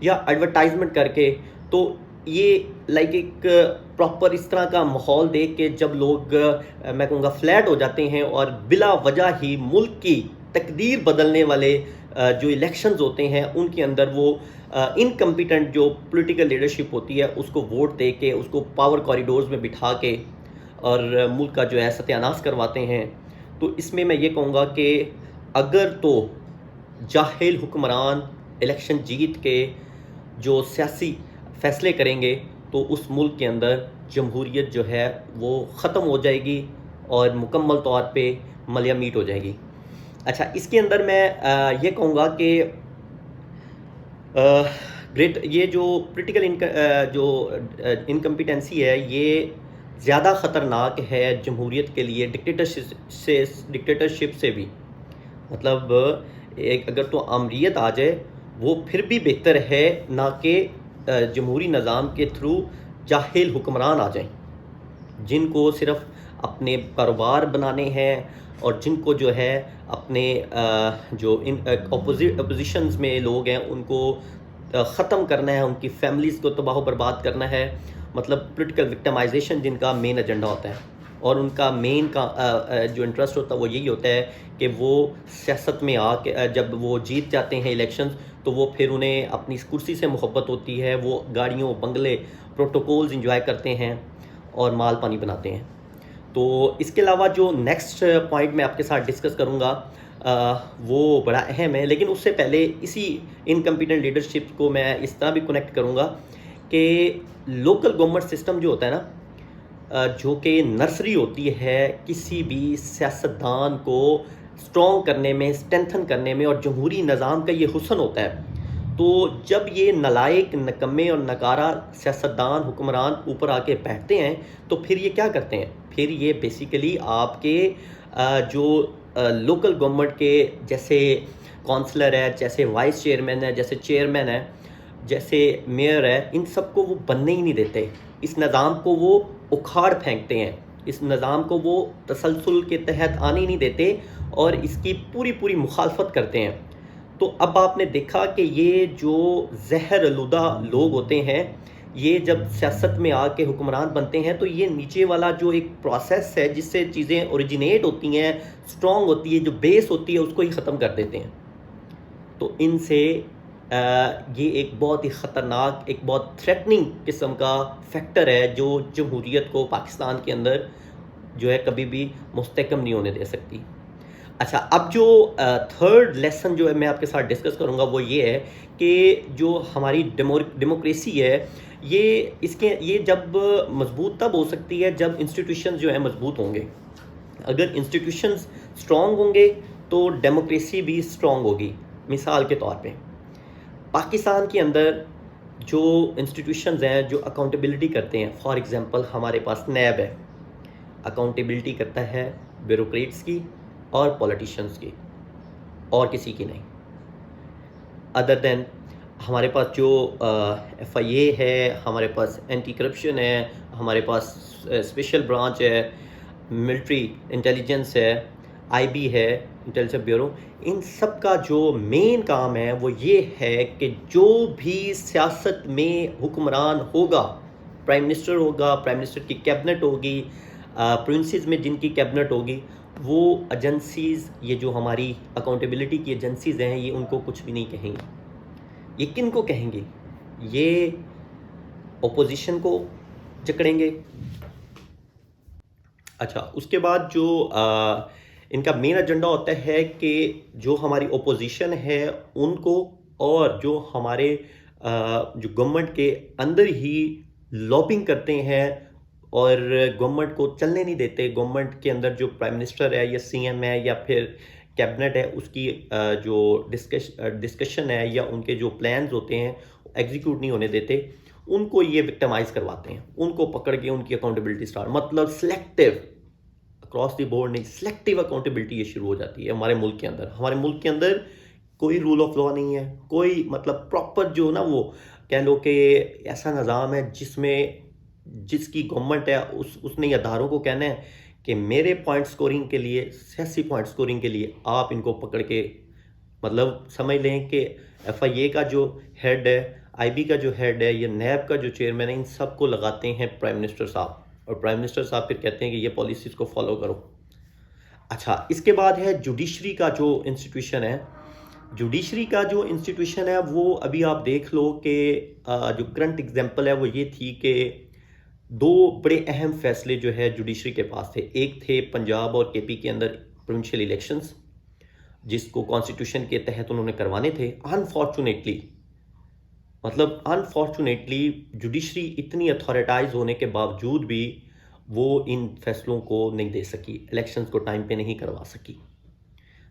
یا ایڈورٹائزمنٹ کر کے، تو یہ لائک ایک پراپر اس طرح کا ماحول دیکھ کے جب لوگ میں کہوں گا فلیٹ ہو جاتے ہیں اور بلا وجہ ہی ملک کی تقدیر بدلنے والے جو الیکشنز ہوتے ہیں ان کے اندر وہ انکمپیٹنٹ جو پولیٹیکل لیڈرشپ ہوتی ہے اس کو ووٹ دے کے، اس کو پاور کوریڈورز میں بٹھا کے اور ملک کا جو ہے ستیہ ناش کرواتے ہیں، تو اس میں میں یہ کہوں گا کہ اگر تو جاہل حکمران الیکشن جیت کے جو سیاسی فیصلے کریں گے تو اس ملک کے اندر جمہوریت جو ہے وہ ختم ہو جائے گی اور مکمل طور پہ ملیا میٹ ہو جائے گی۔ اچھا، اس کے اندر میں یہ کہوں گا کہ یہ جو پولیٹیکل جو انکمپیٹنسی ہے یہ زیادہ خطرناک ہے جمہوریت کے لیے ڈکٹیٹرشپ سے بھی، مطلب اگر تو آمریت آ جائے وہ پھر بھی بہتر ہے نہ کہ جمہوری نظام کے تھرو جاہل حکمران آ جائیں جن کو صرف اپنے کاروبار بنانے ہیں اور جن کو جو ہے اپنے جو اپوزیشنز میں لوگ ہیں ان کو ختم کرنا ہے، ان کی فیملیز کو تباہ و برباد کرنا ہے، مطلب پولیٹیکل وکٹمائزیشن جن کا مین ایجنڈا ہوتا ہے، اور ان کا مین کا جو انٹرسٹ ہوتا ہے وہ یہی ہوتا ہے کہ وہ سیاست میں آ کے جب وہ جیت جاتے ہیں الیکشنز تو وہ پھر انہیں اپنی کرسی سے محبت ہوتی ہے، وہ گاڑیوں، بنگلے، پروٹوکولز انجوائے کرتے ہیں اور مال پانی بناتے ہیں۔ تو اس کے علاوہ جو نیکسٹ پوائنٹ میں آپ کے ساتھ ڈسکس کروں گا وہ بڑا اہم ہے، لیکن اس سے پہلے اسی انکمپیٹنٹ لیڈرشپ کو میں اس طرح بھی کنیکٹ کروں گا کہ لوکل گورنمنٹ سسٹم جو ہوتا ہے نا، جو کہ نرسری ہوتی ہے کسی بھی سیاستدان کو اسٹرانگ کرنے میں، اسٹرینتھن کرنے میں، اور جمہوری نظام کا یہ حسن ہوتا ہے، تو جب یہ نالائق، نکمے اور نکارہ سیاستدان، حکمران اوپر آ کے بیٹھتے ہیں تو پھر یہ کیا کرتے ہیں؟ پھر یہ بیسیکلی آپ کے جو لوکل گورنمنٹ کے جیسے کونسلر ہے، جیسے وائس چیئرمین ہے، جیسے چیئرمین ہے، جیسے میئر ہے، ان سب کو وہ بننے ہی نہیں دیتے، اس نظام کو وہ اکھاڑ پھینکتے ہیں، اس نظام کو وہ تسلسل کے تحت آنے ہی نہیں دیتے اور اس کی پوری مخالفت کرتے ہیں۔ تو اب آپ نے دیکھا کہ یہ جو زہر آلودہ لوگ ہوتے ہیں یہ جب سیاست میں آ کے حکمران بنتے ہیں تو یہ نیچے والا جو ایک پروسیس ہے جس سے چیزیں اوریجنیٹ ہوتی ہیں، اسٹرانگ ہوتی ہے، جو بیس ہوتی ہے، اس کو ہی ختم کر دیتے ہیں۔ تو ان سے یہ ایک بہت ہی خطرناک، ایک بہت تھریٹننگ قسم کا فیکٹر ہے جو جمہوریت کو پاکستان کے اندر جو ہے کبھی بھی مستحکم نہیں ہونے دے سکتی۔ اچھا، اب جو تھرڈ لیسن جو ہے میں آپ کے ساتھ ڈسکس کروں گا وہ یہ ہے کہ جو ہماری ڈیموکریسی ہے یہ جب مضبوط تب ہو سکتی ہے جب انسٹیٹیوشنز جو ہیں مضبوط ہوں گے۔ اگر انسٹیٹیوشنز اسٹرانگ ہوں گے تو ڈیموکریسی بھی اسٹرانگ ہوگی۔ مثال کے طور پہ پاکستان کے اندر جو انسٹیٹیوشنز ہیں جو اکاؤنٹیبلٹی کرتے ہیں، فار ایگزامپل ہمارے پاس نیب ہے، اکاؤنٹیبلٹی کرتا ہے بیوروکریٹس کی اور پولیٹیشنز کی، اور کسی کی نہیں۔ ادر دین ہمارے پاس جو ایف آئی اے ہے، ہمارے پاس اینٹی کرپشن ہے، ہمارے پاس اسپیشل برانچ ہے، ملٹری انٹیلیجنس ہے، آئی بی ہے، انٹیلیجنس بیورو، ان سب کا جو مین کام ہے وہ یہ ہے کہ جو بھی سیاست میں حکمران ہوگا، پرائم منسٹر ہوگا، پرائم منسٹر کی کیبنٹ ہوگی، پرنسز میں جن کی کیبنٹ ہوگی، وہ ایجنسیز، یہ جو ہماری اکاؤنٹیبلٹی کی ایجنسیز ہیں، یہ ان کو کچھ بھی نہیں کہیں گی۔ یہ کن کو کہیں گے؟ یہ اپوزیشن کو جکڑیں گے۔ اچھا، اس کے بعد جو ان کا مین ایجنڈا ہوتا ہے کہ جو ہماری اپوزیشن ہے ان کو، اور جو ہمارے جو گورنمنٹ کے اندر ہی لابنگ کرتے ہیں اور گورنمنٹ کو چلنے نہیں دیتے، گورنمنٹ کے اندر جو پرائم منسٹر ہے یا سی ایم ہے یا پھر کیبنٹ ہے، اس کی جو ڈسکشن ہے یا ان کے جو پلانز ہوتے ہیں ایگزیکیوٹ نہیں ہونے دیتے، ان کو یہ وکٹمائز کرواتے ہیں، ان کو پکڑ کے ان کی اکاؤنٹیبلٹی سٹارٹ، مطلب سلیکٹیو، اکراس دی بورڈ نہیں، سلیکٹیو اکاؤنٹیبلٹی یہ شروع ہو جاتی ہے ہمارے ملک کے اندر۔ ہمارے ملک کے اندر کوئی رول آف لا نہیں ہے، کوئی مطلب پراپر جو نا وہ کہہ لو کہ ایسا نظام ہے جس میں جس کی گورنمنٹ ہے اس نے اداروں کو کہنا ہے کہ میرے پوائنٹ سکورنگ کے لیے، سیاسی پوائنٹ سکورنگ کے لیے آپ ان کو پکڑ کے، مطلب سمجھ لیں کہ ایف آئی اے کا جو ہیڈ ہے آئی بی کا جو ہیڈ ہے یا نیب کا جو چیئرمین ہے، ان سب کو لگاتے ہیں پرائم منسٹر صاحب، اور پرائم منسٹر صاحب پھر کہتے ہیں کہ یہ پالیسیز کو فالو کرو۔ اچھا، اس کے بعد ہے جوڈیشری کا جو انسٹیٹیوشن ہے۔ جوڈیشری کا جو انسٹیٹیوشن ہے وہ ابھی آپ دیکھ لو کہ جو کرنٹ اگزامپل ہے وہ یہ تھی کہ دو بڑے اہم فیصلے جو ہے جوڈیشری کے پاس تھے۔ ایک تھے پنجاب اور کے پی کے اندر پروونشل الیکشنز، جس کو کانسٹیٹیوشن کے تحت انہوں نے کروانے تھے۔ انفارچونیٹلی جوڈیشری اتنی اتھارٹائز ہونے کے باوجود بھی وہ ان فیصلوں کو نہیں دے سکی، الیکشنز کو ٹائم پہ نہیں کروا سکی۔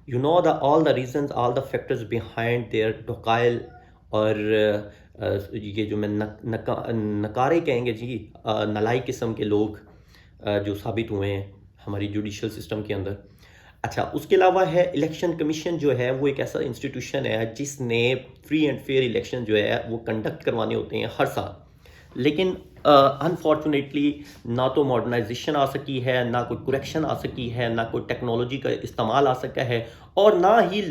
You know all the reasons, all the factors behind their decline, اور یہ جو میں نکارے کہیں گے جی، نلائی قسم کے لوگ جو ثابت ہوئے ہیں ہماری جوڈیشل سسٹم کے اندر۔ اچھا، اس کے علاوہ ہے الیکشن کمیشن جو ہے وہ ایک ایسا انسٹیٹیوشن ہے جس نے فری اینڈ فیئر الیکشن جو ہے وہ کنڈکٹ کروانے ہوتے ہیں ہر سال، لیکن انفارچونیٹلی نہ تو ماڈرنائزیشن آ سکی ہے، نہ کوئی کریکشن آ سکی ہے، نہ کوئی ٹیکنالوجی کا استعمال آ سکا ہے، اور نہ ہی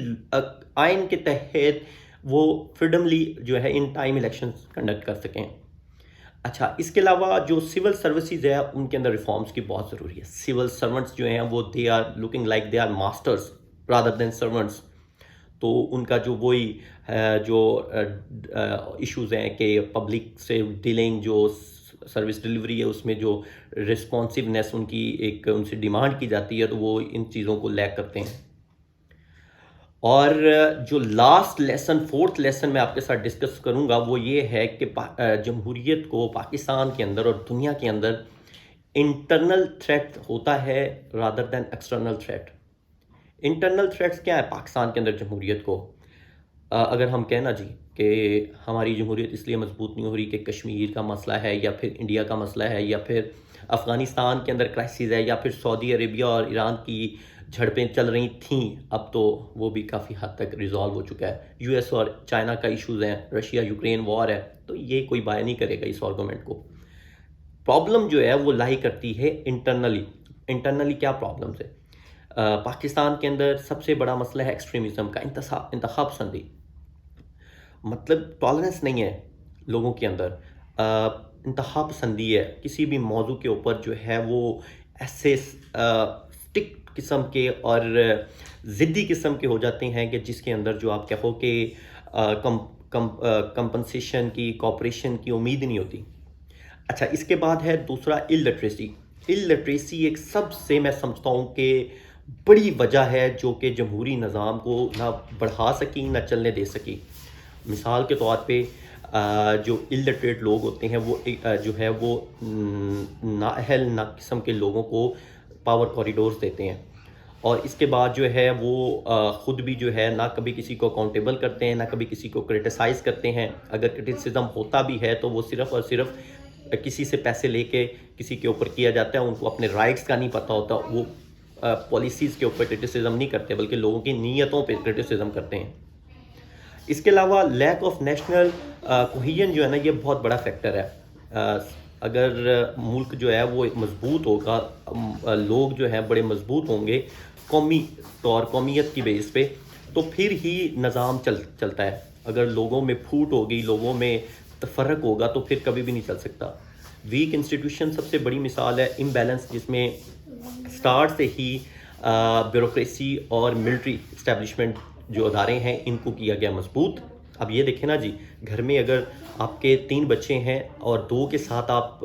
آئین کے تحت وہ فریڈملی جو ہے ان ٹائم الیکشنز کنڈکٹ کر سکیں۔ اچھا، اس کے علاوہ جو سول سروسز ہے ان کے اندر ریفارمز کی بہت ضروری ہے۔ سول سرونٹس جو ہیں وہ they are looking like they are masters rather than servants, تو ان کا جو وہی جو ایشوز ہیں کہ پبلک سے ڈیلنگ، جو سروس ڈیلیوری ہے اس میں جو رسپانسونیس ان کی ایک ان سے ڈیمانڈ کی جاتی ہے، تو وہ ان چیزوں کو لیک کرتے ہیں۔ اور جو لاسٹ لیسن، فورتھ لیسن میں آپ کے ساتھ ڈسکس کروں گا وہ یہ ہے کہ جمہوریت کو پاکستان کے اندر اور دنیا کے اندر انٹرنل تھریٹ ہوتا ہے rather than external threat. Internal threats کیا ہے پاکستان کے اندر جمہوریت کو؟ اگر ہم کہنا جی کہ ہماری جمہوریت اس لیے مضبوط نہیں ہو رہی کہ کشمیر کا مسئلہ ہے، یا پھر انڈیا کا مسئلہ ہے، یا پھر افغانستان کے اندر کرائسس ہے، یا پھر سعودی عربیہ اور ایران کی جھڑپیں چل رہی تھیں، اب تو وہ بھی کافی حد تک ریزالو ہو چکا ہے۔ یو ایس اور چائنا کا ایشوز ہیں، رشیا یوکرین وار ہے، تو یہ کوئی بائے نہیں کرے گا اس آرگومنٹ کو۔ پرابلم جو ہے وہ لائی کرتی ہے انٹرنلی کیا پرابلمز ہے؟ پاکستان کے اندر سب سے بڑا مسئلہ ہے ایکسٹریمزم کا، انتخاب پسندی، مطلب ٹالرنس نہیں ہے لوگوں کے اندر، انتخاب پسندی ہے۔ کسی بھی موضوع کے اوپر جو ہے وہ ایسے اسٹک قسم کے اور ضدی قسم کے ہو جاتے ہیں کہ جس کے اندر جو آپ کہو کہ کمپنسیشن کی، کوپریشن کی امید نہیں ہوتی۔ اچھا، اس کے بعد ہے دوسرا الٹریسی ایک سب سے میں سمجھتا ہوں کہ بڑی وجہ ہے جو کہ جمہوری نظام کو نہ بڑھا سکی نہ چلنے دے سکی۔ مثال کے طور پہ جو الٹریٹ لوگ ہوتے ہیں وہ جو ہے وہ نااہل نا قسم کے لوگوں کو پاور کوریڈورز دیتے ہیں، اور اس کے بعد جو ہے وہ خود بھی جو ہے نہ کبھی کسی کو اکاؤنٹیبل کرتے ہیں، نہ کبھی کسی کو کرٹیسائز کرتے ہیں۔ اگر کرٹیسزم ہوتا بھی ہے تو وہ صرف اور صرف کسی سے پیسے لے کے کسی کے اوپر کیا جاتا ہے، ان کو اپنے رائٹس کا نہیں پتہ ہوتا، وہ پالیسیز کے اوپر کرٹیسزم نہیں کرتے بلکہ لوگوں کی نیتوں پہ کرٹیسزم کرتے ہیں۔ اس کے علاوہ لیک آف نیشنل کوہیژن جو ہے نا، یہ بہت بڑا فیکٹر ہے۔ اگر ملک جو ہے وہ مضبوط ہوگا، لوگ جو ہیں بڑے مضبوط ہوں گے قومی طور، قومیت کی بیس پہ، تو پھر ہی نظام چلتا ہے۔ اگر لوگوں میں پھوٹ ہوگی، لوگوں میں تفرق ہوگا، تو پھر کبھی بھی نہیں چل سکتا۔ ویک انسٹیٹیوشن سب سے بڑی مثال ہے امبیلنس، جس میں سٹارٹ سے ہی بیوروکریسی اور ملٹری اسٹیبلشمنٹ جو ادارے ہیں ان کو کیا گیا مضبوط۔ اب یہ دیکھیں نا جی، گھر میں اگر آپ کے 3 بچے ہیں اور 2 کے ساتھ آپ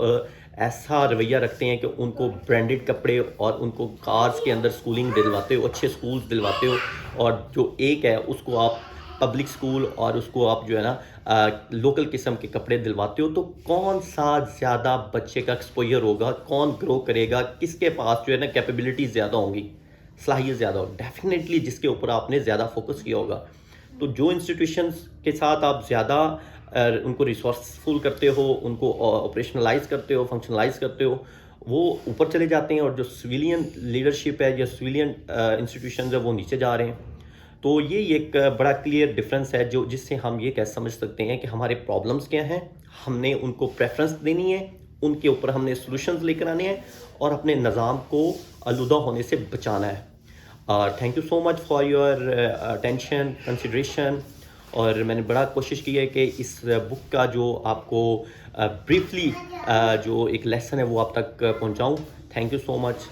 ایسا رویہ رکھتے ہیں کہ ان کو برانڈڈ کپڑے اور ان کو کارز کے اندر سکولنگ دلواتے ہو، اچھے سکولز دلواتے ہو، اور جو ایک ہے اس کو آپ پبلک سکول اور اس کو آپ جو ہے نا لوکل قسم کے کپڑے دلواتے ہو، تو کون سا زیادہ بچے کا ایکسپوئر ہوگا، کون گرو کرے گا، کس کے پاس جو ہے نا کیپیبلٹی زیادہ ہوں گی، صلاحیت زیادہ ہوگی؟ ڈیفینیٹلی جس کے اوپر آپ نے زیادہ فوکس کیا ہوگا۔ تو جو انسٹیٹیوشنز کے ساتھ آپ زیادہ ان کو ریسورسفل کرتے ہو، ان کو آپریشنلائز کرتے ہو، فنکشنلائز کرتے ہو، وہ اوپر چلے جاتے ہیں، اور جو سویلین لیڈرشپ ہے یا سویلین انسٹیٹیوشنز ہیں وہ نیچے جا رہے ہیں۔ تو یہ ایک بڑا کلیئر ڈفرینس ہے جس سے ہم یہ کہہ سمجھ سکتے ہیں کہ ہمارے پرابلمس کیا ہیں، ہم نے ان کو پریفرنس دینی ہے، ان کے اوپر ہم نے سولوشنز لے کر آنے ہیں، اور اپنے نظام کو آلودہ ہونے سے بچانا ہے۔ Thank you so much for your attention, consideration, اور میں نے بڑا کوشش کی ہے کہ اس بک کا جو آپ کو بریفلی جو ایک لیسن ہے وہ آپ تک پہنچاؤں. Thank you so much.